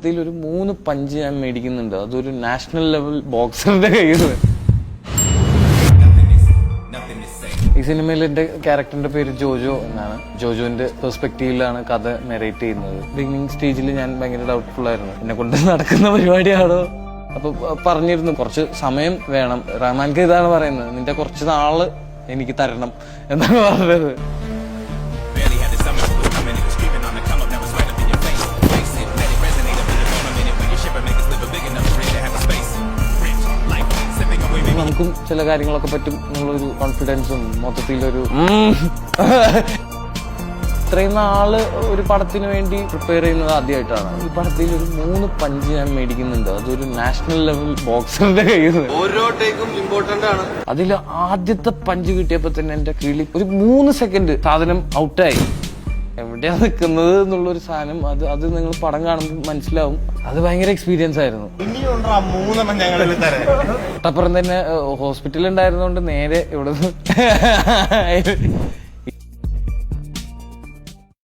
ഇതിലൊരു 3 പഞ്ച് ഞാൻ മേടിക്കുന്നുണ്ട്. അതൊരു നാഷണൽ ലെവൽ ബോക്സറിന്റെ കയ്യിൽ നിന്ന്. ഈ സിനിമയിൽ എന്റെ ക്യാരക്ടറിന്റെ പേര് ജോജോ എന്നാണ്. ജോജോന്റെ പെർസ്പെക്റ്റീവിലാണ് കഥ നെറേറ്റ് ചെയ്യുന്നത്. ബിഗിനിങ് സ്റ്റേജിൽ ഞാൻ ഭയങ്കര ഡൗട്ട്ഫുൾ ആയിരുന്നു, എന്നെ കൊണ്ട് നടക്കുന്ന പരിപാടിയാണോ. അപ്പൊ പറഞ്ഞിരുന്നു കുറച്ച് സമയം വേണം, റഹ്മാൻക്ക് ഇതാണ് പറയുന്നത്, നിന്റെ കുറച്ച് നാള് എനിക്ക് തരണം എന്നാണ് പറഞ്ഞത്. നമുക്കും ചില കാര്യങ്ങളൊക്കെ പറ്റും എന്നുള്ളൊരു കോൺഫിഡൻസും മൊത്തത്തിലൊരു ഇത്രയും നാള് ഒരു പടത്തിന് വേണ്ടി പ്രിപ്പയർ ചെയ്യുന്നത് ആദ്യമായിട്ടാണ്. ഈ പടത്തിൽ ഒരു 3 പഞ്ച് ഞാൻ മേടിക്കുന്നുണ്ട്. അതൊരു നാഷണൽ ലെവൽ ബോക്സറിന്റെ കയ്യിൽ നിന്ന്. ഓരോ ടേക്കും ഇമ്പോർട്ടന്റ് ആണ്. അതിൽ ആദ്യത്തെ പഞ്ച് കിട്ടിയപ്പോ തന്നെ എന്റെ കിളി ഒരു 3 സെക്കൻഡ് സാധനം ഔട്ടായി. എവിടെയാ നിൽക്കുന്നത് എന്നുള്ളൊരു സാധനം അത് നിങ്ങൾ പടം കാണുമ്പോൾ മനസ്സിലാവും. അത് ഭയങ്കര എക്സ്പീരിയൻസ് ആയിരുന്നു. തൊട്ടപ്പുറം തന്നെ ഹോസ്പിറ്റൽ ഉണ്ടായിരുന്നോണ്ട് നേരെ ഇവിടെ